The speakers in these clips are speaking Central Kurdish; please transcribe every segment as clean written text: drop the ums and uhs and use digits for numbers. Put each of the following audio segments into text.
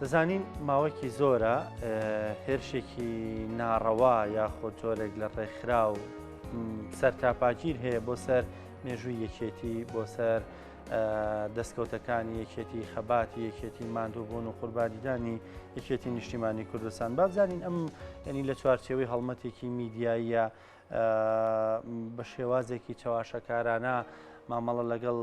دەزانین ماوەکی زۆرە هێرشێکی ناڕەوا یاخۆ جۆرێک لە ڕێکخرا و سەرتاپاگیر هەیە بۆ سەر مێژووی یەکێتی بۆ سەر دەستکەوتەکانی یەکێتی خەباتی یەکێتی ماندووبوون و قوربانیدانی یەکێتی نیشتیمانی کوردستان. بابزانین ئەم ینی لە چوارچێوەی هەڵمەتێکی میدیاییە بە شێوازێکی چاواشەکارانە مامەڵە لەگەڵ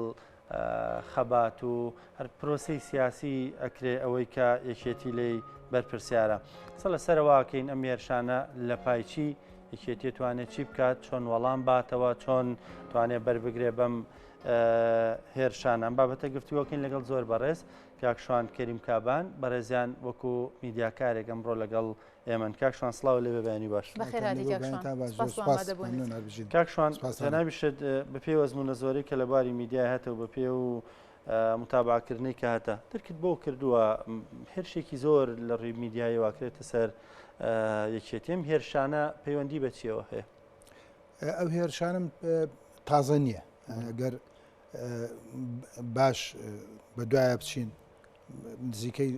خەبات و هەر پرۆسی سیاسی ئەکرێ ئەوەی کە یەکێتی لێی بەرپرسیارە. سە لە سەرەواکەین ئەم هێرشانە لە پایچی یەکێتی توانێت چی بکات، چۆن وەڵام باتەوە، چۆن توانێت بەربگرێ بەم هێرشانە. ئەم بابەتە گفتووەکەین لەگەڵ زۆر بەڕێز کاکشوان کەریم کابان بەڕێزیان وەکو میدیاکارێک ئەمڕۆ لەگەڵ ئێمە. کاکشوان سڵاو لێ بەبیانی باش. کاکشوان جەنابیشت بە پێی وەزمونە زۆرەی کە لە باری میدیای هاتەوە بە پێ و متابعکردنەی کە هاتە دەرکت بۆ کردووە هێرشێکی زۆر لە ڕێی میدیایی واکرێتە سەر یەکێتی. ئەم هێرشانە پەیوەندی بە چیەوە هەیە؟ ئەو هێرشانم تازە نییە. ئەگەر باش بە دوایە بچین نزیکەی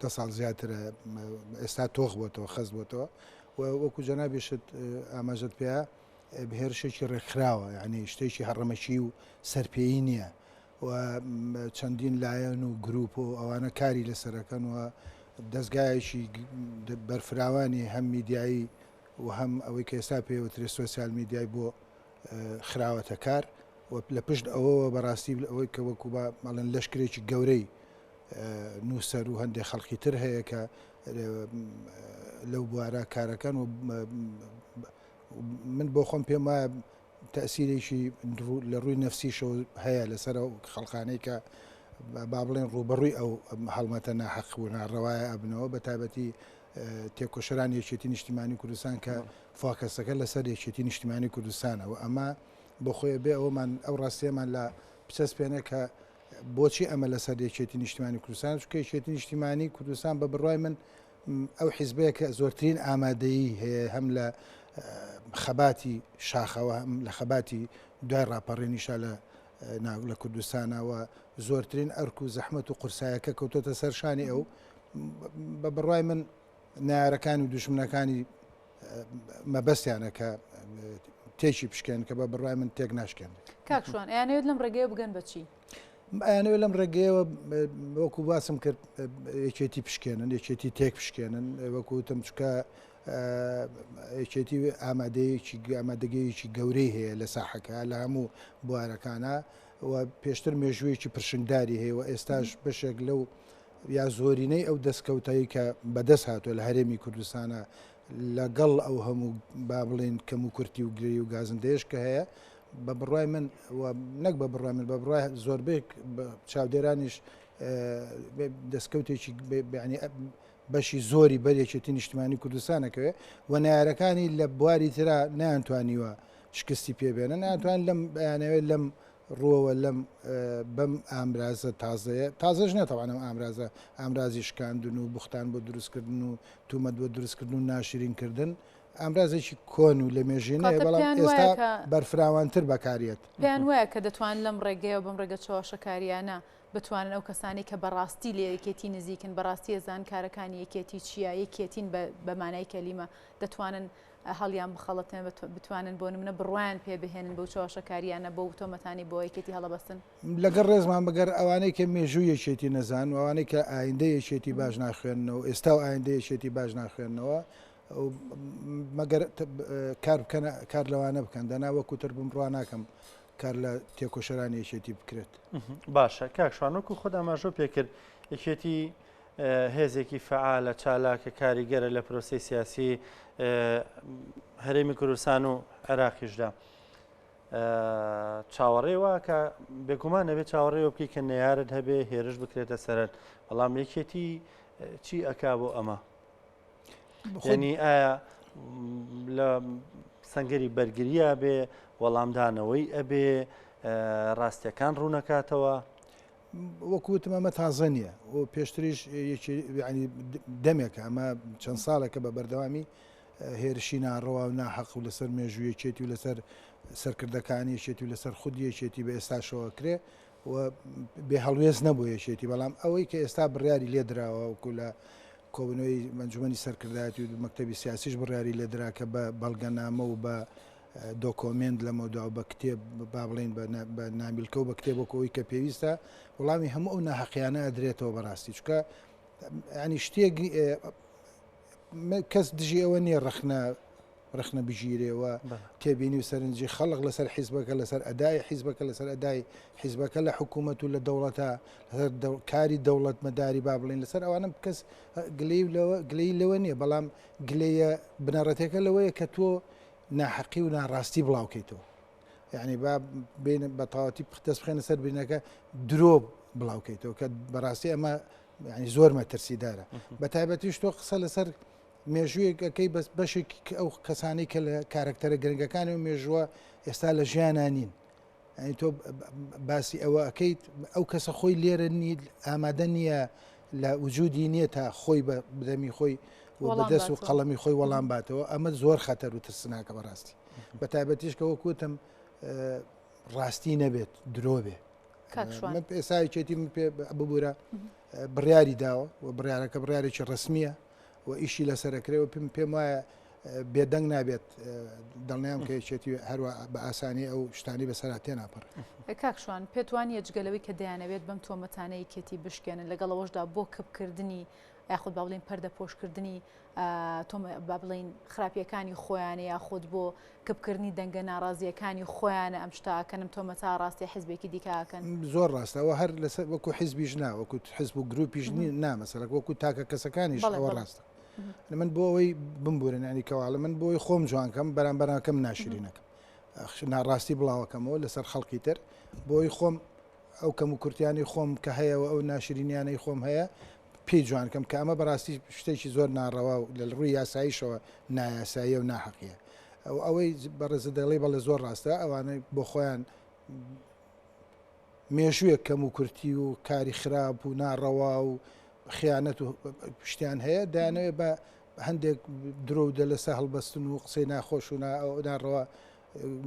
ده ساڵ زیاترە ئێستا تۆخ بۆتەوە خەز بۆتەوە و وەکو جەنابیشت ئاماژەت پێە هێرشێکی ڕێکخراوە، یعنی شتێکی هەڕەمەکی و سەرپێیی نییە و چەندین لایەن و گروپ و ئەوانە کاری لەسەرەکەن و دەستگایەکی بەرفراوانی هەم میدیایی و هەم ئەوەی کە ئێستا پێوترێ سۆسیال میدیای بۆ خراوەتە کار و لە پشت ئەوەوە بەڕاستی ئەوەی کە وەکو مەڵەن لەشکرێکی گەورەی نووسەر و هەندێک خەڵکی تر هەیە کە لەو بوارە کارەکەن و من بۆ خۆم پێم وایە تەسیرێکی لە ڕووی نەفسیشەوە هەیە لەسەر خەڵخانەی کە با بڵێن ڕوبەڕووی ئەو هەڵمەتە ناحەق و ناڕەوایە ئەبنەوە بە تایبەتی تێکۆشەرانی یەکێتی نیشتیمانی کوردستان کە فۆکەسەکە لەسەر یەکێتی نیشتیمانی کوردستانە و ئەمە بۆ خۆی بێ ئەومان ئەو ڕاستیەمان لە پچەسپێنە کە بۆچی ئەمە لەسەر یەکێتی نیشتیمانی کوردستان چونکە یەکێتی نیشتیمانی کوردستان بە بڕوای من ئەو حیزبەیە کە زۆرترین ئامادەیی هەیە هەم لە خەباتی شاخەوە هەم لە خەباتی دوای ڕاپەڕێنیشا لە کوردستانەوە زۆرترین ئەرک و زەحمەت و قورسایەکە کەوتۆتە سەرشانی ئەو بە بڕوای من نارەکانی و دوژمنەکانی مەبەستیانە کە تێکی پشکێن کە بە بڕوای من تێک ناشکێن. کاکشوان ئەیانەوێت لەم ڕێگەیە بگەن بەچی؟ ئەیانەوێت لەم ڕێگەیەوە وەکو باسم کرد یەکێتی پشکێنن، یەکێتی تێک پشکێنن، وەکوتم چکە یەکێتی ئامادەگەیەکی گەورەی هەیە لە ساحەکە لە هەموو بوارەکانە و پێشتر مێژوویەکی پرشنگداری هەیە و ئێستاش بەشێک لەو یا زۆرینەی ئەو دەستکەوتایی کە بەدەست هاتووە لە هەرێمی کوردستانە لەگەڵ ئەو هەموو با بڵێن کەم و کورتی و گرێی و گازندەیەش کە هەیە بە بڕوای من نەک بە بڕوای من بە بڕوای زۆربەیەک چاودێرانیش دەستکەوتێکی بەشی زۆری بەرێکێتی نیشتیمانی کوردستانەکەوێ و نارەکانی لە بواری ترا نەیانتوانیوە شکستی پێبێنن، ناتوان لەم بەیانەوێت لەم ڕۆوە لەم بەم ئامرازە تازەیە تازەش نێتەوانم ئامرازی شکاندن و بوختان بۆ دروستکردن و تومەت بۆ دروستکردن و ناشرینکردن ئامرازێکی کۆن و لە مێژینەیە بەڵام ئێستا بەرفراوانتر بەکارێت. پێیان وایە کە دەتوان لەم ڕێگەیە و بەم ڕێگە چاوەشەکاریانە بتوانن ئەو کەسانی کە بەڕاستی لە یەکێتی نزیکن بەڕاستی ەزان کارەکانی یەکێتی چییە یەکێتین بە مانای کەلیمە دەتوانن هەڵیان بخەڵەتێن بتوانن بۆ نمونە بڕوایان پێ بهێنن بەو چاوەشەکاریانە بۆ تۆمەتانی بۆ یەکێتی هەڵەبەستن. لەگەڵ ڕێزمان بەگەر ئەوانەی کە مێژوو یەکێتی نەزان و ئەوانەی کە ئایندەی یەکێتی باش ناخوێننەوە ئێستا و ئایندەی یەکێتی باش ناخوێننەوە مەگەر کار لەوانە بکەن دەنا وەکوتر بمڕوان ناکەم کار لە تێکۆشەرانی یەکێتی بکرێت. باشە کاکشوانۆکو خۆدا ئاماژۆ پێکرد یەکێتی هێزێکی فعالە چالاکە کاریگەرە لە پرۆسی سیاسی هەرێمی کوردستان و عێراقیشدا چاوەڕێ وە کە بێگومان نەبێت چاوەڕێوە بکەی کە نەیارت هەبێ هێرش بکرێتە سەرەر بەڵام یەکێتی چی ئەکا بۆ ئەمە؟ یعنی ئایا لە سەنگەری بەرگریە بێ وەڵامدانەوەی ئەبێ ڕاستیەکان ڕوونەکاتەوە؟ وەکوتم ئەمە تازە نییە و پێشتریش دەمێکە ئەمە چەند ساڵێکە بە بەردەوامی هێرشی ناڕەوا و ناحەق و لەسەر مێژوویەکێتی و لەسەر سەرکردەکانی یەکێتی و لەسەر خودی یەکێتی بە ئێستاشەوە کرێ و بێ هەڵوێز نەبوو یەکێتی بەڵام ئەوەی کە ئێستا بڕیاری لێدراوە وکو لە کۆبنەوەی منجومەنی سەرکردایەتی و مەکتەبی سیاسیش بڕیاری لێدرا کە بە بەڵگەنامە و بە دۆکۆمنت لەمەدا و بە کتێب با بڵێن بە نامیلکە و بە کتێبەوەی کە پێویستە وەڵامی هەموو ئەو ناحەقیانە ئەدرێتەوە بەڕاستی چکە ینی شتێک کەس دژی ئەوە نییە ڕخنە بژیرێەوە تێبینی و سەرنجی خەڵق لەسەر حیزبەکە لەسەر ئەدای حیزبەکە لەسەر ئەدای حیزبەکە لە حکوومەت و لە دەوڵەتە کاری دەوڵەت مەداری با بڵێن لەسەر ئەوانە کەس گلەی لەوە نییە بەڵام گلەیە بنەڕەتەکە لەوەیە کە تۆ ناحەقی و ناڕاستی بڵاوکەیتەوە یعنی بە تاواتی دەست بخێنە سەر بینەکە درۆ بڵاوکەیتەوە کە بەڕاستی ئەمە ینی زۆر مەترسیدارە بە تایبەتیش تۆ قسە لەسەر مێژوویەکەی بەس بەشێک ئەو کەسانی کە لە کارکتەرە گرنگەکانی و مێژووە ئێستا لە ژیانانین ئەنی تۆ باسی ئەوە ئەەکەیت ئەو کەسە خۆی لێرە ئامادە نییە لە وجودی نییە تا خۆی بدەمی خۆی بەدەست و قەڵەمی خۆی وەڵام باتەوە ئەمە زۆر خەتەر و ترسناکە بەڕاستی بە تایبەتیشکەوە کوتم ڕاستی نەبێت درۆ بێ ئێسایچێتی ببوورە بڕیاری داوە و بڕیارەکە بڕیارێکی ڕسمیە و ئیشی لەسەرەکرێەوە پێم وایە بێدەنگ نابێت دڵنیام کە یەکێتی هەروە بە ئاسانی ئەو شتانی بەسەر تێ ناپەڕ کاکشوان پێتوانی جگەلەوەی کە دەیانەوێت بەم تۆمەتانەی کێتی بشکێنن لەگەڵەوەشدا بۆ کەپکردنی یاخود با بڵین پەردە پۆشکردنی با بڵین خراپیەکانی خۆیانە یاخود بۆ کەپکردنی دەنگە ناڕازیەکانی خۆیانە ئەم شتاکەنم تۆمەتا ڕاستی حیزبێکی دیکەکەن زۆر ڕاستەوە هەر لەسەر وەکو حیزبیش نا وەکو حیزب و گروپیش نامەسەرک وەکو تاکە کەسەکانیش ئەوە ڕاستە من بۆ ئەوەی بمبورن ینی کەواڵە من بۆی خۆم جوانکەم بەرامبەرەکەم ناشرینەکەم ناڕاستی بڵاوەکەمەوە لەسەر خەڵکی تر بۆی خۆم ئەو کەم و کورتیانی خۆم کە هەیەەوە ئەو ناشرینیانەی خۆم هەیە پێی جوانکەم کە ئەمە بەڕاستی شتێکی زۆر ناڕەوا و لە ڕووی یاساییشەوە نایاساییە و ناحەقیە ئەوەی بەڕێزە دەڵێ بەڵێ زۆر ڕاستە ئەوانەی بۆ خۆیان مێژوویە کەم و کورتی و کاری خراپ و ناڕەوا و خیانەت و شتیان هەیە دایانەوێت بە هەندێک درۆ دەلەسە هەڵبەستن و قسەی ناخۆش و ناڕەوە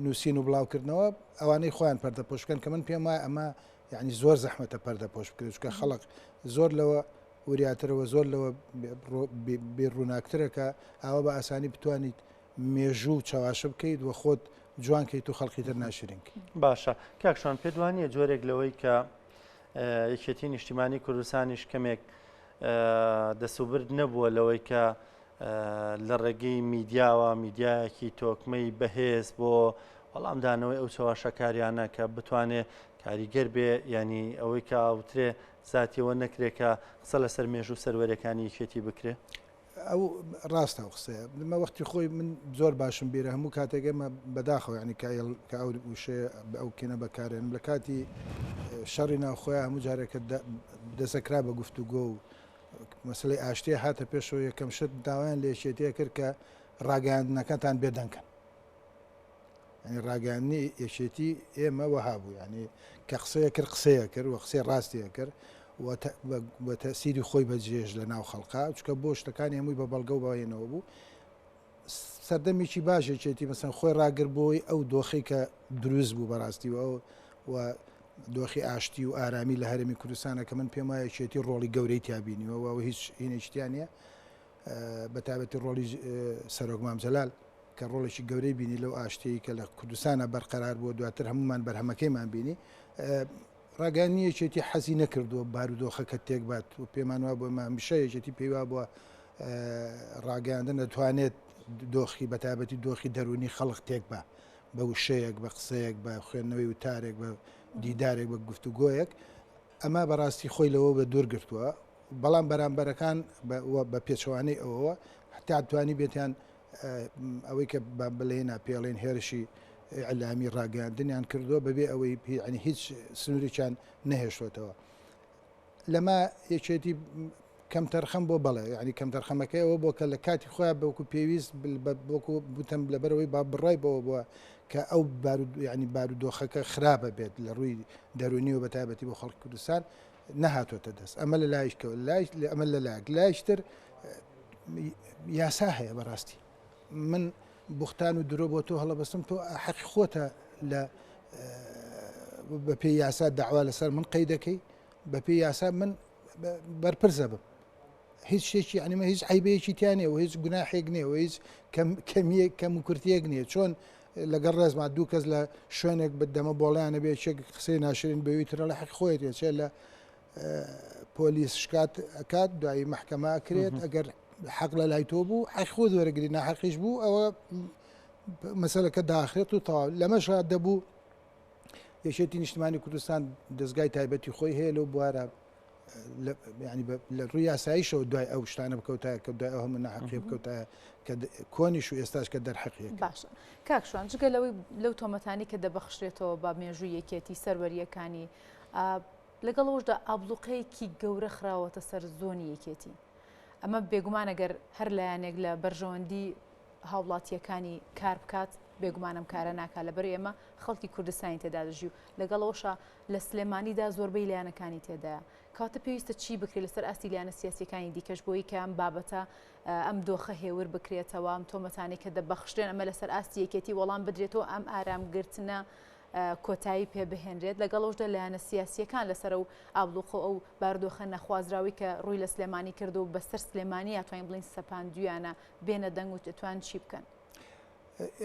نووسین و بڵاوکردنەوە ئەوانەی خۆیان پەردە پۆشکەن کە من پێم وایە ئەمە یعنی زۆر زەحمەتە پەردە پۆش بکرێت کە خەڵق زۆر لەوە وریاترەوە زۆر لەوە بێڕووناکترەکە ئەوە بە ئاسانی بتوانیت مێژوو چاواشە بکەیت و خۆت جوانکەیت و خەڵکی تر ناشرینکە باشە کاکشان پێ دوانیە جۆرێک لەوەی کە یەکێتی نیشتیمانی کوردستانیش کەمێک دەسوبرد نەبووە لەوەی کە لە ڕێگەی میدیاوە میدیایەکی تۆکمەی بەهێز بۆ وەڵامدانەوەی ئەو چاواشەکاریانە کە بتوانێت کاریگەر بێ ینی ئەوەی کە ئاوترێ زاتیەوە نەکرێکە قسە لەسەر مێژوو سەروەرەکانی یەکێتی بکرێ ئەو ڕاستە و قسەیە لەمە وەختی خۆی من زۆر باشم بیرە هەموو کاتێکێمە بەداخەوە ینی کە ئەو وشێ ئەو کێنە بەکارێن لە کاتی شەڕی ناوخۆیان هەموو جارێکە دەسەکرا بە گفتوگۆ و مەسلەی ئاشتیە هاتە پێشەوە یەکەم شت داوایان لە یەکێتیە کرد کە ڕاگەاندنەکەتان بێدەنگکەن ینی ڕاگەاندنی یەکێتی ئێمە وەها بوو ینی کە قسەیە کرد قسەیە کرد و قسەی ڕاستیە کرد بە تەسیری خۆی بەجێژ لە ناو خەڵقا چکە بۆ شتەکانی هەمووی بە بەڵگە و باێنەوە بوو سەردەمێکی باشێکێتی مەسەن خۆی ڕاگربەوەی ئەو دۆخی کە دروست بوو بەڕاستیەوە و دۆخی ئاشتی و ئارامی لە هەرمی کوردستانە کە من پێم وایە چێتی ڕۆڵی گەورەی تابینیەوە و هیچ هینێکتیانە بەتابەتی ڕۆلی سەرۆک مامجەلال کە ڕۆڵێکی گەورەی بینی لەو ئاشتەیە کە لە کوردستانە بەرقەرار بووە دواتر هەمومان بەرهەمەکەیمان بینی ڕاگەانیەکێتی حەزی نەکردووە بارودۆخەکە تێک بات و پێمان وا بۆ مامیشەیەکێتی پێیوا بووە ڕاگەاندن دەتوانێت دۆخی بەتابەتی دۆخی دەرونی خەڵق تێک بە بە وشەیەک بە قسەیەک بە خوێندنەوەی وتارێک بە دیدارێک بە گفتوگۆیەک ئەمە بەڕاستی خۆی لەوە بە دوور گرتووە بەڵام بەرامبەرەکان بە پێچەوانەی ئەوەوە حتا توانی بێتیان ئەوەی کە بڵێنە پێڵێن هێرشی ئەلامی ڕاگەاندنیان کردووە بەبێ ئەوەی ینی هیچ سنووریان نەهێشتوێتەوە لەما یەکێتی کەم تەرخەم بۆ بڵێ ینی کەم تەرخەمەکەی ئەوە بۆ کە لە کاتی خۆیان بەوەکو پێویست وەکو بتەم لەبەرەوەی با بڕای بەوە بووە کە ئەو ینی بارودۆخەکە خراپە بێت لە ڕووی دەرونی و بەتابەتی بۆ خەڵکی کوردستان نەهاتۆتە دەست ئەمە لە لایشکەوە ئەمە لە لایەک لایشتر یاسا هەیە بەڕاستی من بوختان و درۆ بۆ تۆ هەڵەبەستم تۆ حەقی خۆتە لە بە پێی یاسا داوا لەسەر من قەی دەکەی بە پێی یاسا من بەرپرسە بم هیچ شتێکی ئەنیمە هیچ عیبەیەکی تیانێ و هیچ گوناحێک نییە و هیچ کەم و کورتیەک نییە چۆن لەگەڵ ڕێزما دوو کەس لە شوێنێک بدەمە بۆڵیانە بێ چێک قسەی ناشرین بەویترە لە حەق خۆیت چێ لە پۆلیس شکات ئەکات دوایی محکەمە ئەکرێت ئەگەر حەق لە لای تۆ بوو حەق خۆ وەرەگری ناحەقیش بوو ئەوە مەسەلەکە داخرێت و تەواو لەمەشا دەبوو یەکێتی نیشتمانی کوردستان دەستگای تایبەتی خۆی هەیە لەو بوارە ینی لە ڕووی یاساییشەوە دوای ئەو شتانە بکەوتایە کە دوای ئەو هەموو ناحەقی بکەوتایە کە کۆنیش و ئێستاش کە دەرحەقیەکە باشە کاکشوان جگە لەوەی لەو تۆمەتانی کە دەبەخشرێتەوە با مێژووی یەکێتی سەروەریەکانی لەگەڵەوەشدا ئابلوقەیەکی گەورە خراوەتە سەر زۆنی یەکێتی ئەمە بێگومان ئەگەر هەر لایەنێک لە بەرژەوەندی هاوڵاتیەکانی کار بکات بێگومانم کارە ناکات لەبەر ئێمە خەڵکی کوردستانی تێدا دەژی و لەگەڵەوەشە لە سلێمانیدا زۆربەی لایەنەکانی تێدایە کاتە پێویستە چی بکرێت لەسەر ئاستی لایەنە سیاسیەکانی دیکەش بۆی کە ئەم بابەتە ئەم دۆخە هێور بکرێتەوە ئەم تۆمەتانی کە دەبەخشرێن ئەمە لەسەر ئاستی یەکێتی وەڵام بدرێتەوە ئەم ئارامگرتنە کۆتایی پێ بهێنرێت لەگەڵەوەشدا لایەنە سیاسیەکان لەسەر و ئابلوقە ئەو باردۆخە نەخوازراوی کە ڕووی لە سلێمانی کردو و بەسەر سلێمانی یاتوانین بڵین سەپاندویانە بێنە دەنگ و دەتوان چی بکەن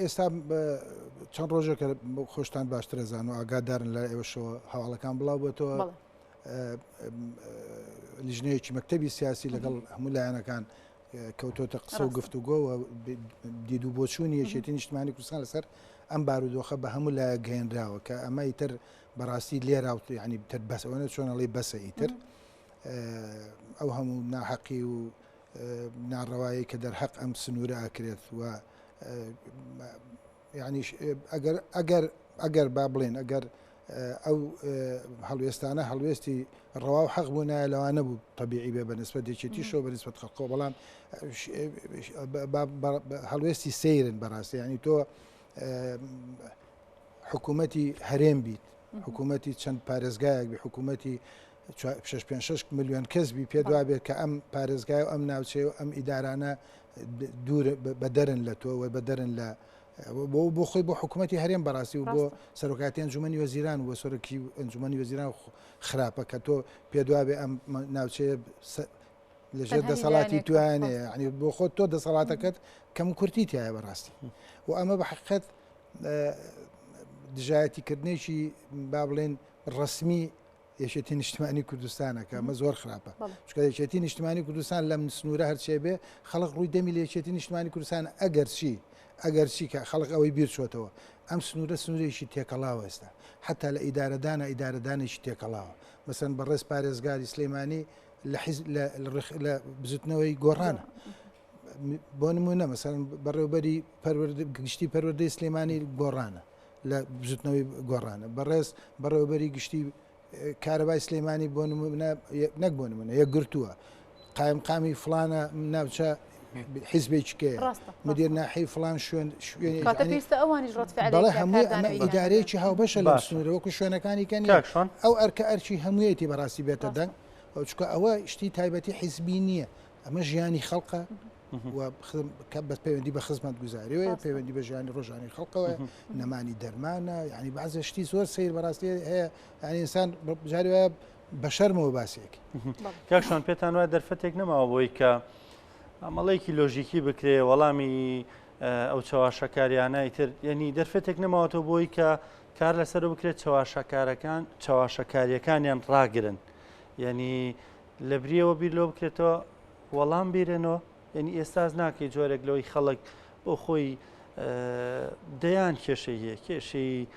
ئێستا چەند ڕۆژێکە خۆشتان باشترە زان و ئاگادارن لە ئێوەشەوە هەواڵەکان بڵاو بێتەوە لیژنەیەکی مەکتەبی سیاسی لەگەڵ هەموو لایەنەکان کەوتۆتە قسە و گفتوگۆوە دید و بۆچوونی یەکێتی نیشتمانی کوردستان لەسەر ئەم بارودۆخە بە هەموو لایە گەێنراوە کە ئەمە ئیتر بەڕاستی لێراوت ینی تر بەسەوەنە چۆنەڵی بەسە ئیتر ئەو هەموو ناحەقی و ناڕەوایی کە دەرحەق ئەم سنوورە ئاکرێت و ینی ئەگەر با بڵێن ئەگەر ئەو هەڵوێستانە هەڵوێستی ڕەوا و حەق بوو نایە لەوانە بوو تەبیعی بێ بەنسبەت یەکێتیشەوە بەنسبەت خەڵکۆ بەڵام هەڵوێستی سەیرن بەڕاستی ینی تۆ حکوومەتی هەرێم بیت حکوومەتی چەند پارێزگایەک بی حکوومەتی 6 ملیۆن کەسبی پێ دوای بێت کە ئەم پارێزگای و ئەم ناوچێ و ئەم ئیدارانە دوور بەدەرن لە تۆ بەدەرن لە بۆ خۆی بۆ حکوومەتی هەرێم بەڕاستی و بۆ سەرۆکاتی ئەنجومەنی وەزیران و سەرۆکی ئەنجومەنی وەزیران خراپە کە تۆ پێ دوای بێ ئەم ناوچەیە لەژێر دەسەڵاتی توانێ ینی بۆ خۆت تۆ دەسەڵاتەکەت کەم کورتی تایە بەڕاستی و ئەمە بە حقیقەت دژایەتیکردنێکی با بڵێن ڕسمی یەکێتی نیشتمانی کوردستانە کە ئەمە زۆر خراپە چکە یەکێتی نیشتمانی کوردستان لەم سنوورە هەرچێ بێ خەڵق ڕووی دەمی لە یەکێتی نیشتمانی کوردستان ئەگەر چی کە خەڵق ئەوەی بیر چۆتەوە ئەم سنوورە سنوورێکی تێکەڵاوە ئێستا حتا لە ئیدارەدانێکی تێکەڵاوە مەسەن بەڕێز پارێزگاری سلێمانی لە بزوتنەوەی گۆڕانە بۆ نمونە مەسەن بەڕێوبەری گشتی پەروەردەی سلێمانی گۆڕانە لە بزوتنەوەی گۆڕانە بەڕێوبەری گشتی کارەبای سلێمانی بۆ نەک بۆ نمونە یەک گرتووە قایمقامی فلانە ناوچە حیزبێکێ مدیر ناحی فلان شوێنی بەڵێ هەمووی ئەمە ئیدارەیەکی هاوبەشە لە سنوورە وەکو شوێنەکانی کەنی ئەو ئەرکە ئەرچی هەموویەتی بەڕاستی بێتە دەنگ چکە ئەوە شتی تایبەتی حیزبی نییە ئەمە ژیانی خەڵقە بەس پەیوەندی بە خزمەت گوزاریەوە پەیوەندی بە ژیانی ڕۆژانی خەڵقەوە نەمانی دەرمانە ینی بەعزە شتی زۆر سیر بەڕاستی هەیە ینی ئینسان جاری وایە بە شەرمەوە باسێکی کاکشان پێتان وایە دەرفەتێک نەماوە بۆی کە ئەمەڵەیەکی لۆژیکی بکرێ وەڵامی ئەو چاواشەکاریانە ئیتر یعنی دەرفەتێک نەماوەتەوە بۆی کە کار لەسەر بکرێت چاواشەکاریەکانیان ڕاگرن یعنی لە بریەوە بیر لۆ بکرێتەوە وەڵام بیرێنەوە یعنی ئێستاز ناکەی جۆرێک لەوەی خەڵک بۆ خۆی دەیان کێشەیە کێشەی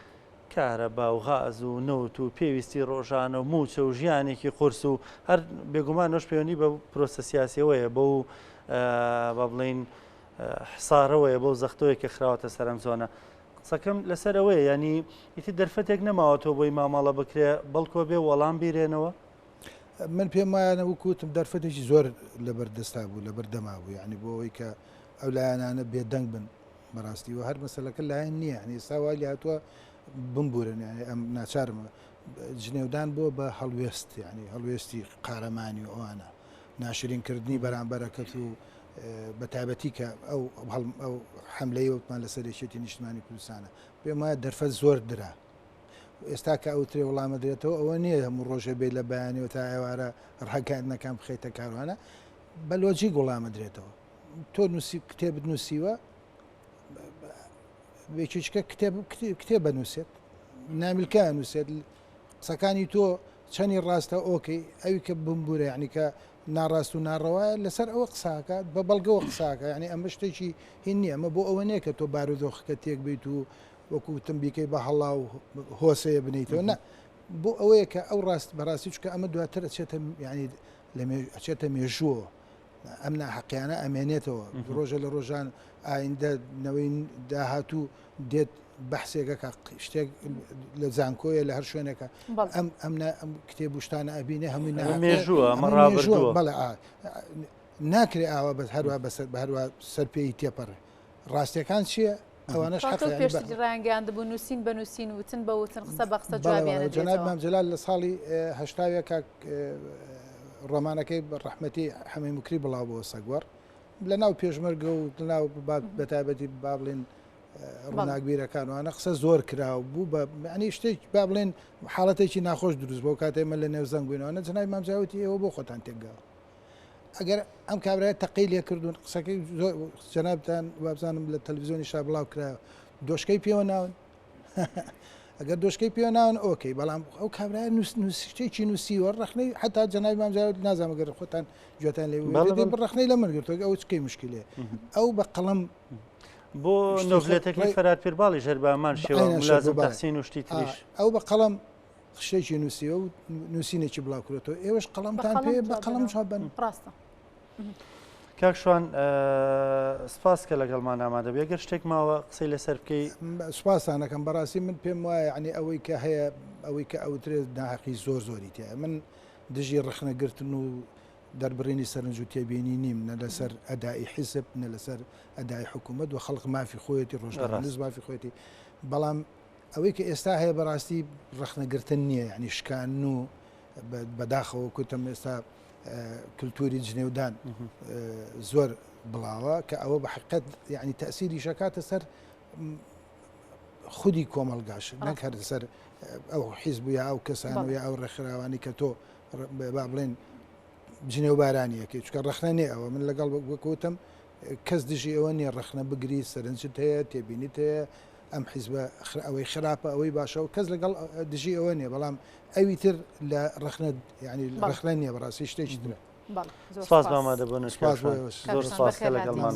کارە باوغاز و نەوت و پێویستی ڕۆژانە و موچە و ژیانێکی قورس و هەر بێگومان نۆش پەیوەندی بە پرۆسە سیاسیەوەیە بە و بە بڵین حسارەوەیە بەو زەختەوەی کە خراوەتە سەرم زۆنە قسەکەم لەسەرەوەی ینی ئیتر دەرفەتێک نەماوەتەوە بۆی ماماڵە بکرێ بەڵکۆ بێ وەڵام بیرێنەوە من پێم وایە وەکوتم دەرفەتێکی زۆر لەبەردەستا بوو لەبەردەما بوو یعنی بۆ ئەوەی کە ئەو لایەنانە بێدەنگ بن بەڕاستی و هەر مەسەلەکە لایەن نییە ینی ئێستا وای لە هاتووە بمبورن یعنی ئەم ناچارمە جنێودان بۆ بە هەڵوێست یعنی هەڵوێستی قارەمانی و ئەوانە ناشرینکردنی بەرامبەرەکەت و بە تایبەتی کە ئەو حملەی وتمان لەسەر یەکێتی نیشتمانی کوردستانە پێم وایە دەرفەت زۆر درا ئێستا کە ئەوترێ وەڵامە درێتەوە ئەوە نییە هەموو ڕۆژێ بێت لە بەیانەوە تا ئێوارە ڕاکاردنەکان بخیتە کاروانە بە لۆجیک وەڵامە درێتەوە تۆ کتێبت نووسیوە بێکیچکە کتێب بنووسێت نامیلکە نووسێت قسەکانی تۆ چەندی ڕاستە ئۆکەی ئەوی کە بمبورە یعنی کە ناڕاست و ناڕەوایە لەسەر ئەوە قساکە بە بەڵگەوە قساکە ینی ئەمە شتێکی هین نییە ئەمە بۆ ئەوە نییە کە تۆ بارودۆخەکە تێک بیت و وەکوتم بیکەی بە هەڵا و هۆسەیە بنیتەوە نە بۆ ئەوەیە کە ئەو ڕاست بەڕاستی چکە ئەمە دواتر ئەچێتە ینی ئەچێتە مێژووە ئەم ناحەقیانە ئەمێنێتەوە ڕۆژە لە ڕۆژان ئایندە نەوەی داهاتوو دێت بەحسێکەکە شتێک لە زانکۆیە لە هەر شوێنێکە ئەم کتێب شتانە ئەبینێ هەمووی مێژووە بەڵێ ناکرێ ئاوە بە هەروە بەسەر بە هەروە سەرپێی تێپەڕێ ڕاستیەکان چییە؟ ئەوانەش پێشتری ڕانگەیان دەبوو نووسین بە نووسین وتن بە وتن قسە بە قسە جوابیانە جەناب مام جەلال لە ساڵی هەشتاویە کاک ڕۆمانەکەی ڕەحمەتی حەمەی مکری بڵاو بۆ سەگوەڕ لە ناو پێشمەرگە و لەناو بەتابەتی با بڵێن ڕووناکبیرەکانوانە قسە زۆر کراوە بوو بە ینی شتێک با بڵێن حاڵەتێکی ناخۆش دروست بۆ کاتێمە لە نێو زەنگوینەوەە جنای مامجاوتی ئێوە بۆ خۆتان تێکگاوە ئەگەر ئەم کابراایە تەقی لێ کردوون قسەکەی جەنابتان وابزانم لە تەلڤیزیۆنی شا بڵاو کرا دۆشکەی پێوە ناون ئەگەر دۆشکەی پێوە ناون ئۆکەی بەڵام ئەو کابراایە شتێکی نووسیوە ڕخنەی حتا جەنای مامجاوت نازانمەگەر خۆتان گوێتان لێ ڕخنەی لە مەرگرتۆ ئەو چکەی مشکلێ ئەو بە قەڵەم بۆ نۆڤلێتەکەی فەرات پیرباڵی ژەر بامان شێوە ملازم تەحسین و شتی تریش ئەو بە قەڵەم شتێکی نووسیوە و نووسینێکی بڵاوکرێتەوە ئێوەش قەڵەمتان پێ بە قەڵەم چابن ڕاستە کاک شوان سپاس کە لەگەڵمان ئامادە بێ گەر شتێک ماوە قسەی لەسەر بکەی سوپاسانەکەم بەڕاستی من پێم وایە عنی ئەوەی کە هەیە ئەوەی کە ئەوترێت ناحەقی زۆر زۆری تایە من دژی ڕخنەگرتن و دەربڕینی سەرنج و تێبینی نیم نە لەسەر ئەدای حیزب نە لەسەر ئەدای حکوومەت و خەڵق مافی خۆیەتی ڕۆژنامەنووس مافی خۆیەتی بەڵام ئەوەی کە ئێستا هەیە بەڕاستی ڕخنەگرتن نییە یعنی شکان و بەداخەوە کوتم ئێستا کللتوری جنێودان زۆر بڵاوە کە ئەوە بە حقیقەت یعنی تەسیری شکاتە سەر خودی کۆمەلگاش نەک هەر سەر ئەو حیزب یا ئەو کەسان و یا ئەو ڕێکخراوانی کە تۆ با بڵێن جنێوبارانیەکەی چکە ڕخنە نێ ئەوە من لەگەڵ وەکوتم کەس دژی ئەوە نییە ڕخنە بگری سەرنجت هەیە تێبینیت هەیە ئەم حیزبە ئەوەی خراپە ئەوەی باشە و کەس لەگەڵ دژی ئەوە نییە بەڵام ئەوی تر لە ڕخنە ینی ڕخنە نییە بەڕاستی شتێکی درە سپاس بامادەبوون زۆر سپاس کە لەگەڵمان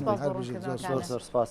زۆر سپاس